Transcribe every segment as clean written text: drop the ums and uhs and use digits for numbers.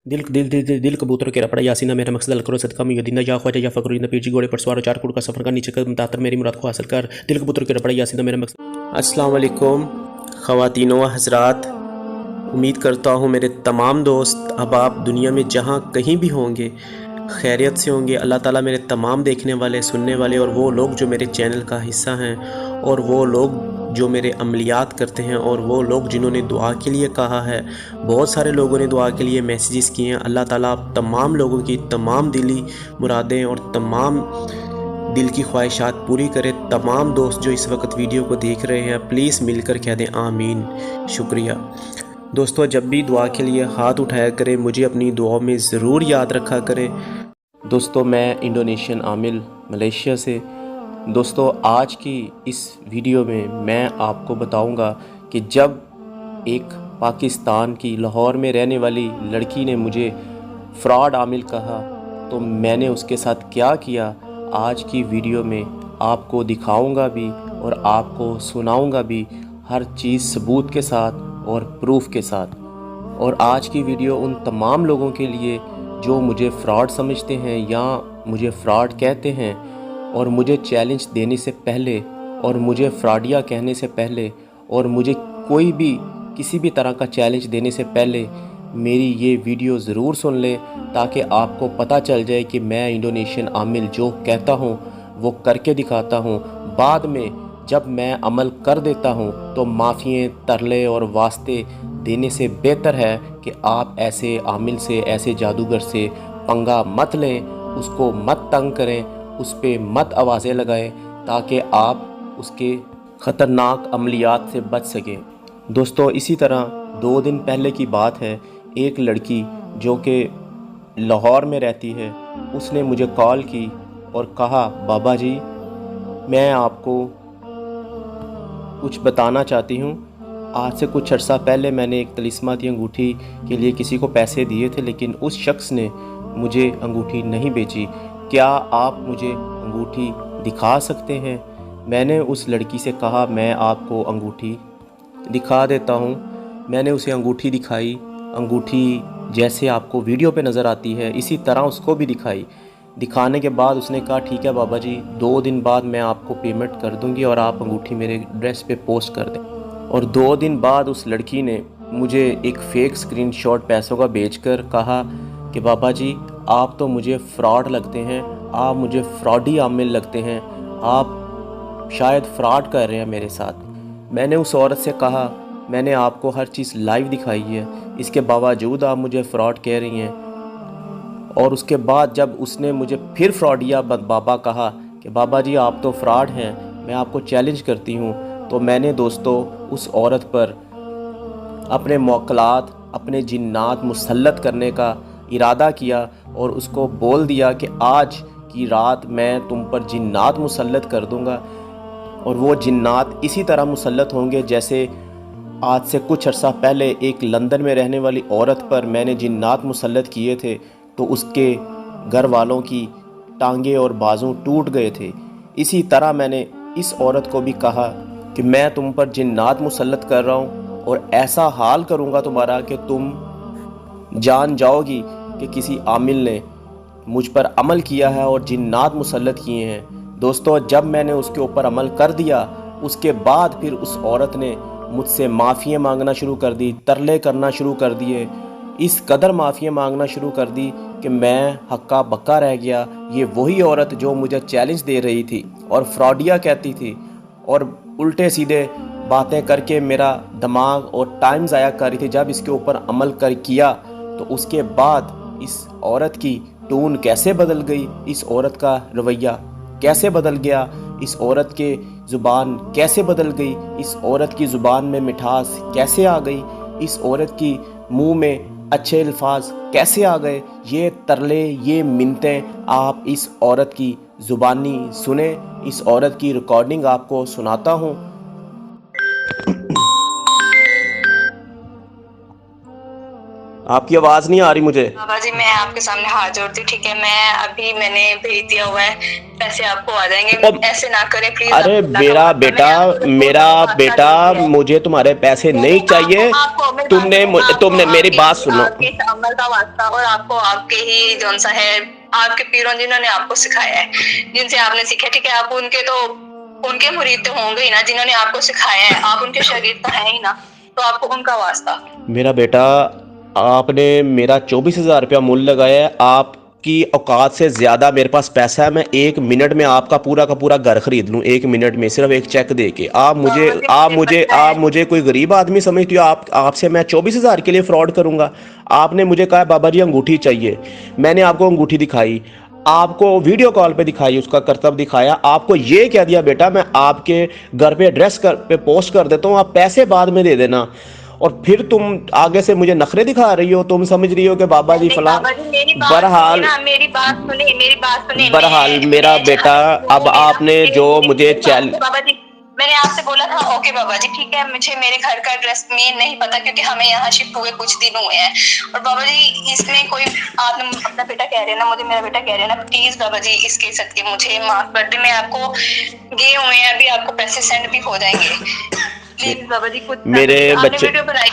दिल दिल दिल दिल, दिल कबूतर के रपड़ा यासीना मेरा मकसद हल करो सदका मुयद्दीना या ख्वाजा या फकरुद्दीन पीर जी घोड़े पर सवार 4 फुट का सफर का नीचे कदम तातर मेरी मुराद को हासिल कर दिल कबूतर के रपड़ा यासीना मेरा मकसद। अस्सलाम वालेकुम ख़वातीनो व हज़रात, उम्मीद करता हूँ मेरे तमाम दोस्त अब आप दुनिया में जहाँ कहीं भी होंगे खैरियत से होंगे। अल्लाह ताला मेरे तमाम देखने वाले सुनने वाले और वो लोग जो मेरे चैनल का हिस्सा हैं और वो लोग जो मेरे अमलियात करते हैं और वो लोग जिन्होंने दुआ के लिए कहा है, बहुत सारे लोगों ने दुआ के लिए मैसेजेस किए हैं। अल्लाह ताला आप तमाम लोगों की तमाम दिली मुरादें और तमाम दिल की ख्वाहिशात पूरी करे। तमाम दोस्त जो इस वक्त वीडियो को देख रहे हैं प्लीज़ मिलकर कह दें आमीन। शुक्रिया दोस्तों, जब भी दुआ के लिए हाथ उठाया करें मुझे अपनी दुआओं में ज़रूर याद रखा करें। दोस्तों, मैं इंडोनेशियन आमिल मलेशिया से। दोस्तों, आज की इस वीडियो में मैं आपको बताऊंगा कि जब एक पाकिस्तान की लाहौर में रहने वाली लड़की ने मुझे फ्रॉड आमिल कहा तो मैंने उसके साथ क्या किया, आज की वीडियो में आपको दिखाऊंगा भी और आपको सुनाऊंगा भी, हर चीज़ सबूत के साथ और प्रूफ के साथ। और आज की वीडियो उन तमाम लोगों के लिए जो मुझे फ़्रॉड समझते हैं या मुझे फ़्रॉड कहते हैं और मुझे चैलेंज देने से पहले और मुझे फ्रॉडिया कहने से पहले और मुझे कोई भी किसी भी तरह का चैलेंज देने से पहले मेरी ये वीडियो ज़रूर सुन लें, ताकि आपको पता चल जाए कि मैं इंडोनेशियन आमिल जो कहता हूँ वो करके दिखाता हूँ। बाद में जब मैं अमल कर देता हूँ तो माफ़ियाँ तरले और वास्ते देने से बेहतर है कि आप ऐसे आमिल से, ऐसे जादूगर से पंगा मत लें, उसको मत तंग करें, उस पर मत आवाज़ें लगाएं, ताकि आप उसके ख़तरनाक अमलियात से बच सकें। दोस्तों, इसी तरह 2 दिन पहले की बात है, एक लड़की जो कि लाहौर में रहती है उसने मुझे कॉल की और कहा, बाबा जी मैं आपको कुछ बताना चाहती हूँ। आज से कुछ अर्सा पहले मैंने एक तलिस्माती अंगूठी के लिए किसी को पैसे दिए थे, लेकिन उस शख्स ने मुझे अंगूठी नहीं बेची। क्या आप मुझे अंगूठी दिखा सकते हैं? मैंने उस लड़की से कहा, मैं आपको अंगूठी दिखा देता हूँ। मैंने उसे अंगूठी दिखाई। अंगूठी जैसे आपको वीडियो पे नज़र आती है इसी तरह उसको भी दिखाई। दिखाने के बाद उसने कहा, ठीक है बाबा जी, 2 दिन बाद मैं आपको पेमेंट कर दूंगी और आप अंगूठी मेरे एड्रेस पे पोस्ट कर दें। और 2 दिन बाद उस लड़की ने मुझे एक फ़ेक स्क्रीनशॉट पैसों का भेजकर कहा कि बाबा जी आप तो मुझे फ़्रॉड लगते हैं, आप मुझे फ्रॉडी आमिल लगते हैं, आप शायद फ़्रॉड कर रहे हैं मेरे साथ। मैंने उस औरत से कहा, मैंने आपको हर चीज़ लाइव दिखाई है, इसके बावजूद आप मुझे फ़्रॉड कह रही हैं। और उसके बाद जब उसने मुझे फिर फ्रॉडिया बाबा कहा कि बाबा जी आप तो फ्रॉड हैं, मैं आपको चैलेंज करती हूँ, तो मैंने दोस्तों उस औरत पर अपने मौकलात, अपने जिन्नात मुसल्लत करने का इरादा किया और उसको बोल दिया कि आज की रात मैं तुम पर जिन्नात मुसल्लत कर दूंगा। और वो जिन्नात इसी तरह मुसल्लत होंगे जैसे आज से कुछ अर्सा पहले एक लंदन में रहने वाली औरत पर मैंने जिन्नात मुसल्लत किए थे, तो उसके घर वालों की टांगे और बाजू टूट गए थे। इसी तरह मैंने इस औरत को भी कहा कि मैं तुम पर जिन्नात मुसल्लत कर रहा हूँ और ऐसा हाल करूँगा तुम्हारा कि तुम जान जाओगी कि किसी आमिल ने मुझ पर अमल किया है और जिन्नात मुसल्लत किए हैं। दोस्तों, जब मैंने उसके ऊपर अमल कर दिया उसके बाद फिर उस औरत ने मुझसे माफ़ियाँ मांगना शुरू कर दी, तरले करना शुरू कर दिए। इस कदर माफ़ियाँ मांगना शुरू कर दी कि मैं हक्का बक्का रह गया। ये वही औरत जो मुझे चैलेंज दे रही थी और फ्रॉडिया कहती थी और उल्टे सीधे बातें करके मेरा दिमाग और टाइम ज़ाया कर रही थी। जब इसके ऊपर अमल कर किया तो उसके बाद इस औरत की टोन कैसे बदल गई, इस औरत का रवैया कैसे बदल गया, इस औरत के ज़ुबान कैसे बदल गई, इस औरत की ज़ुबान में मिठास कैसे आ गई, इस औरत की मुंह में अच्छे अल्फाज कैसे आ गए। ये तरले, ये मिन्नतें आप इस औरत की ज़ुबानी सुने। इस औरत की रिकॉर्डिंग आपको सुनाता हूँ। आपकी आवाज नहीं आ रही मुझे। बाबा जी मैं आपके सामने हाथ जोड़ती हूँ, ठीक है। मैंने भेज दिया हुआ है, पैसे आपको आ जाएंगे। ऐसे ना करें प्लीज। अरे मेरा बेटा मुझे तुम्हारे पैसे नहीं चाहिए। तुमने मेरी बात सुनो। आपके अमल का वास्ता और आपको आपके ही जौन सा है आपके पीरों जिन्होंने आपको सिखाया है, जिनसे आपने सीखा, ठीक है। आप उनके मुरीद तो होंगे ही ना, जिन्होंने आपको सिखाया है। आप उनके शागिर्द तो हैं ही ना, तो आपको उनका वास्ता। मेरा बेटा, आपने मेरा 24,000 रुपया मूल्य लगाया है। आपकी औकात से ज़्यादा मेरे पास पैसा है। मैं 1 मिनट में आपका पूरा का पूरा घर खरीद लूँ, 1 मिनट में, सिर्फ एक चेक दे के। आप मुझे कोई गरीब आदमी समझती हो? आपसे मैं 24,000 के लिए फ्रॉड करूँगा? आपने मुझे कहा बाबा जी अंगूठी चाहिए, मैंने आपको अंगूठी दिखाई, आपको वीडियो कॉल पे दिखाई, उसका करतब दिखाया, आपको ये कह दिया बेटा मैं आपके घर पे एड्रेस पे पोस्ट कर देता हूँ, आप पैसे बाद में दे देना। और फिर तुम आगे से मुझे नखरे दिखा रही हो, तुम समझ रही हो कि बाबा जी फला। बहरहाल मेरा बेटा, अब आपने जो मुझे बाबा जी मैंने आपसे बोला था ओके बाबा जी ठीक है, मुझे मेरे घर का एड्रेस में नहीं पता क्योंकि हमें यहाँ शिफ्ट हुए कुछ दिन हुए हैं। और बाबा जी इसमें कोई आपने अपना बेटा कह रहे हैं ना, मुझे मेरा बेटा कह रहे हैं ना, प्लीज बाबा जी इसके सदके मुझे माफ कर दे। मैं आपको गए हुए हैं अभी, आपको पैसे सेंड भी हो जाएंगे। प्लीज बाबा जी कुछ मेरे बच्चे वीडियो बनाई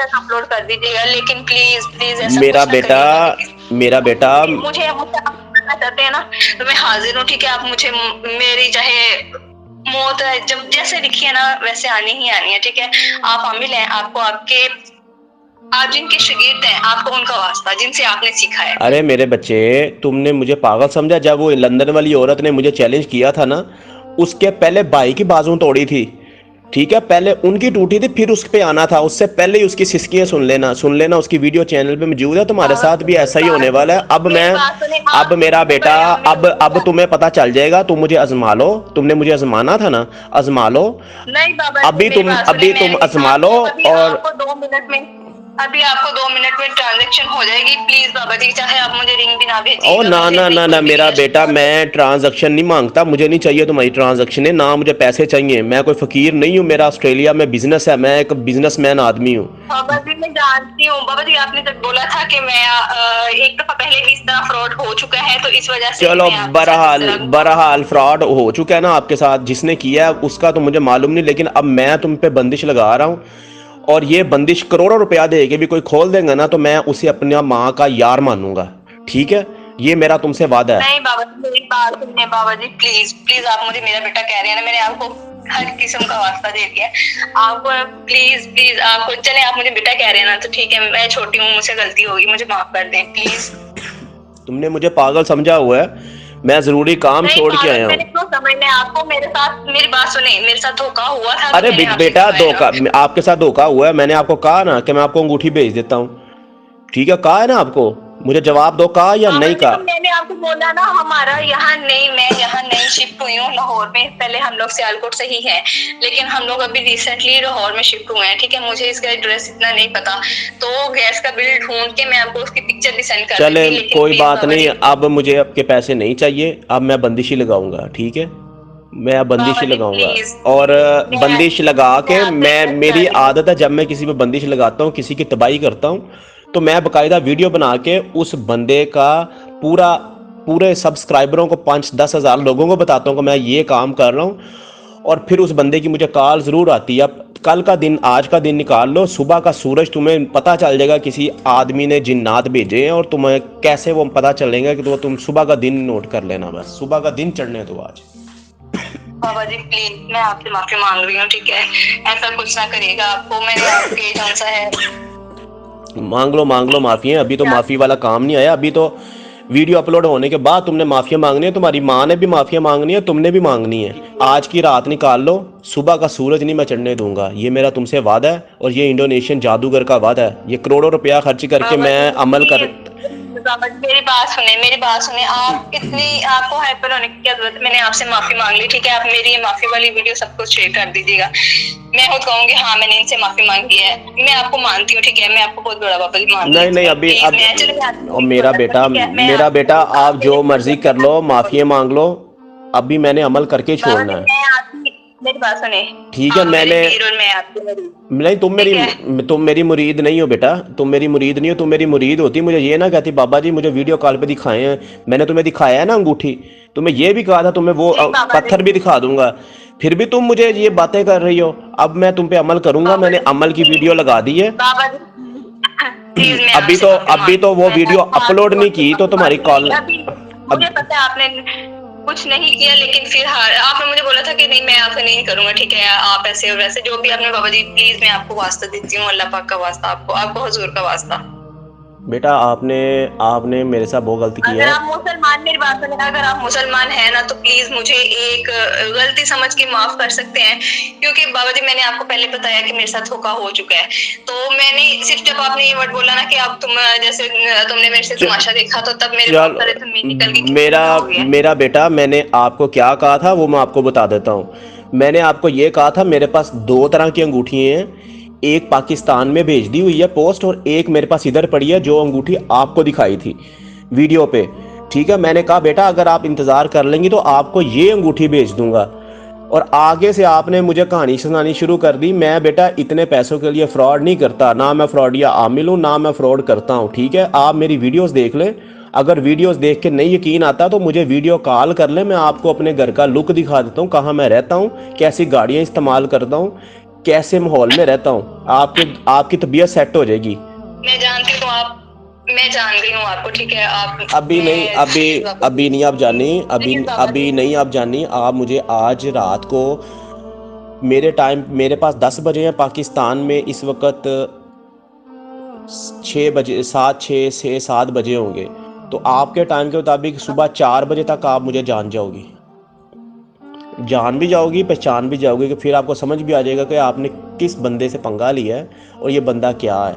अपलोड कर दीजिएगा, लेकिन प्लीज प्लीज ऐसा मेरा बेटा मुझे चाहते हैं ना तो मैं हाजिर हूँ, ठीक है। आप मुझे मेरी चाहे मौत जब जैसे लिखी है ना वैसे आनी ही आनी है, ठीक है। आप आमिल हैं, आपको आप जिनके शागिर्द हैं आपको उनका वास्ता, जिनसे आपने सीखा है। अरे मेरे बच्चे, तुमने मुझे पागल समझा? जब वो लंदन वाली औरत ने मुझे चैलेंज किया था ना, उसके पहले भाई की बाजू तोड़ी थी, ठीक है। पहले उनकी टूटी थी, फिर उस पे आना था। उससे पहले ही उसकी सिस्कियां सुन लेना। उसकी वीडियो चैनल पे मौजूद है। तुम्हारे साथ भी ऐसा ही होने वाला है। अब मेरा बेटा, अब तुम्हें पता चल जाएगा। तुम मुझे आजमा लो, तुमने मुझे आजमाना था ना, आजमा लो। नहीं बाबा, अभी तुम आजमा लो। और अभी आपको 2 मिनट में ट्रांजैक्शन हो जाएगी। प्लीज बाबा जी चाहे आप मुझे रिंग भी ना भेजिए। ओ ना मेरा बेटा, मैं ट्रांजैक्शन नहीं मांगता। मुझे नहीं चाहिए तुम्हारी ट्रांजैक्शन है ना, मुझे पैसे चाहिए। मैं कोई फकीर नहीं हूँ, मेरा ऑस्ट्रेलिया में बिजनेस है, मैं एक बिजनेसमैन आदमी हूँ। बाबा जी मैं जानती हूँ बाबा जी, आपने जब बोला था कि मैं एक दफा पहले भी इस तरह फ्रॉड हो चुका है, तो इस वजह से चलो बहरहाल फ्रॉड हो चुका है ना आपके साथ। जिसने किया है उसका तो मुझे मालूम नहीं, लेकिन अब मैं तुम पे बंदिश लगा रहा हूँ। और ये बंदिश करोड़ों रुपया दे के भी कोई खोल देगा ना, तो मैं उसे अपनी माँ का यार मानूंगा, ठीक है। ये मेरा तुमसे वादा है। नहीं बाबा जी मेरी बात सुनिए बाबा जी, प्लीज प्लीज। आप मुझे मेरा बेटा कह रहे हैं ना, मैंने आपको हर किस्म का वास्ता दे दिया। आप प्लीज प्लीज आपको चले, आप मुझे बेटा कह रहे हैं ना तो ठीक है, मैं छोटी हूँ, मुझसे गलती होगी, मुझे माफ कर दें प्लीज। तुमने मुझे पागल समझा हुआ है, मैं जरूरी काम छोड़ के आया हूँ। आपको मेरे साथ मेरी बात सुने, मेरे साथ धोखा हुआ था। अरे बेटा, धोखा आपके साथ धोखा हुआ है। मैंने आपको कहा ना कि मैं आपको अंगूठी भेज देता हूँ, ठीक है। कहा है ना आपको, मुझे जवाब दो, कहा या नहीं कहा? मैंने आपको बोला ना हमारा यहाँ नहीं, मैं यहाँ नहीं शिफ्ट हुई हूँ लाहौर में। पहले हम लोग सियालकोट से ही हैं, लेकिन हम लोग अभी रिसेंटली लाहौर में शिफ्ट हुए हैं, ठीक है। मुझे इसका एड्रेस इतना नहीं पता, तो गैस का बिल ढूंढ के मैं आपको उसकी पिक्चर भी सेंड कर चले कोई बात नहीं। अब मुझे आपके पैसे नहीं चाहिए, अब मैं बंदिश ही लगाऊंगा, ठीक है। मैं बंदिश ही लगाऊंगा। और बंदिश लगा के मेरी आदत है, जब मैं किसी पे बंदिश लगाता हूँ, किसी की तबाही करता हूँ, तो मैं बाकायदा वीडियो बना के उस बंदे का पूरे सब्सक्राइबरों को 5-10 हज़ार लोगों को बताता हूँ कि मैं ये काम कर रहा हूँ। और फिर उस बंदे की मुझे कॉल ज़रूर आती है। अब कल का दिन, आज का दिन निकाल लो, सुबह का सूरज तुम्हें पता चल जाएगा किसी आदमी ने जिन्नात भेजे हैं, और तुम्हें कैसे वो पता चलेगा कि तो तुम सुबह का दिन नोट कर लेना, बस सुबह का दिन चढ़ने दो आज। बाबा जी प्लीज मैं आपसे माफी मांग रही हूँ, ठीक है। ऐसा कुछ ना करिएगा। आपको मैंने आपके कौन सा है, मांग लो माफी है। अभी तो माफी वाला काम नहीं आया, अभी तो वीडियो अपलोड होने के बाद तुमने माफिया मांगनी है, तुम्हारी माँ ने भी माफिया मांगनी है, तुमने भी मांगनी है। आज की रात निकाल लो, सुबह का सूरज नहीं मैं चढ़ने दूंगा, ये मेरा तुमसे वादा है। और ये इंडोनेशियन जादूगर का वादा है। ये करोड़ों रुपया खर्च करके मैं अमल कर। मेरी बात सुने। आप इतनी आपको हाइपर होने की क्या जरूरत है? मैंने आपसे माफी मांग ली, ठीक है। आप मेरी ये माफी वाली वीडियो सब कुछ शेयर कर दीजिएगा। मैं खुद कहूंगी हाँ मैंने इनसे माफी मांगी है, मैं आपको मानती हूँ, ठीक है। मैं आपको बहुत बड़ा बाबा जी मानती हूँ। नहीं अभी अब मेरा बेटा आप जो मर्जी कर लो, माफिया मांग लो, अभी मैंने अमल करके छोड़ना है। मेरी बात सुने। ठीक है, आप मेरे मैंने पीर और मैं आपकी मुरीद। नहीं, तुम मेरी मुरीद नहीं हो बेटा, तुम मेरी मुरीद नहीं हो। तुम मेरी मुरीद होती मुझे ये ना कहती बाबा जी मुझे वीडियो कॉल पे दिखाए हैं, मैंने तुम्हें दिखाया है ना अंगूठी, तुम्हें ये भी कहा था, तुम्हें वो नहीं बाबा जी, पत्थर भी दिखा दूंगा, फिर भी तुम मुझे ये बातें कर रही हो। अब मैं तुम पे अमल करूंगा, बाबा मैंने जी अमल की वीडियो प्लीज, लगा दी है। बाबा जी प्लीज, मैं अभी आपसे तो माफी अभी तो मांगती वो हूँ। मैं वीडियो आपसे अपलोड नहीं बहुत की तो माफी तुम्हारी मांगती हूँ। कॉल अभी मुझे अब पता है आपने कुछ नहीं किया, लेकिन फिर आपने मुझे बोला था कि नहीं मैं आपसे नहीं करूंगा, ठीक है आप ऐसे और वैसे जो भी आपने, बाबा जी प्लीज मैं आपको वास्ता देती हूँ, अल्लाह पाक का वास्ता, आपको आपको हुजूर का वास्ता। बेटा आपने आपने मेरे साथ बहुत गलती की अगर है। आप मुसलमान, मेरी बात सुनिए, अगर आप मुसलमान हैं ना तो प्लीज मुझे एक गलती समझ के माफ कर सकते हैं, क्योंकि बाबा जी मैंने आपको पहले बताया कि मेरे साथ धोखा हो चुका है। तो मैंने सिर्फ जब आपने ये वर्ड बोला ना कि अब तुम जैसे तुमने मेरे से तमाशा देखा, तो तब मेरे बहुत सारे चल, जमीन निकल गई कि मेरा क्या हो गया। मेरा बेटा मैंने आपको क्या कहा था वो मैं आपको बता देता हूँ। मैंने आपको ये कहा था मेरे पास दो तरह की अंगूठियाँ हैं, एक पाकिस्तान में भेज दी हुई है पोस्ट, और एक मेरे पास इधर पड़ी है जो अंगूठी आपको दिखाई थी वीडियो पे। ठीक है, मैंने कहा बेटा अगर आप इंतज़ार कर लेंगी तो आपको ये अंगूठी भेज दूंगा, और आगे से आपने मुझे कहानी सुनानी शुरू कर दी। मैं बेटा इतने पैसों के लिए फ्रॉड नहीं करता, ना मैं फ्रॉड या आमिल हूँ, ना मैं फ्रॉड करता हूँ। ठीक है, आप मेरी वीडियोस देख लें, अगर वीडियोस देख के नहीं यकीन आता तो मुझे वीडियो कॉल कर ले, मैं आपको अपने घर का लुक दिखा देता हूँ, कहाँ मैं रहता हूँ, कैसी गाड़ियाँ इस्तेमाल करता हूँ, कैसे माहौल में रहता हूँ। आपकी तबीयत सेट हो जाएगी। मैं जानती हूँ आप, मैं जान गई हूँ आपको, ठीक है आप, अभी नहीं, मैं अभी प्लीज बाबा जी, अभी नहीं आप जानी, प्लीज बाबा जी। अभी नहीं आप जानी। आप मुझे आज रात को मेरे पास 10 बजे हैं पाकिस्तान में इस वक्त 6 बजे, 7 होंगे, तो आपके टाइम के मुताबिक सुबह 4 बजे तक आप मुझे जान जाओगी, जान भी जाओगी, पहचान भी जाओगी, कि फिर आपको समझ भी आ जाएगा कि आपने किस बंदे से पंगा लिया है और ये बंदा क्या है।